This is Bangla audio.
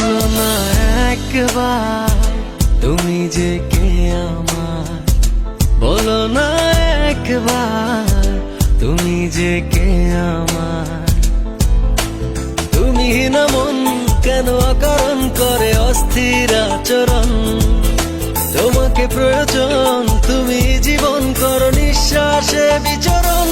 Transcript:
বলো না একবার তুমি যে কে আমার, বলো না একবার তুমি যে কে আমার। তুমি না মন কেন অকারণ করে অস্থির আচরণ, তোমাকে প্রয়োজন তুমি জীবন করো নিঃশ্বাসে বিচরণ।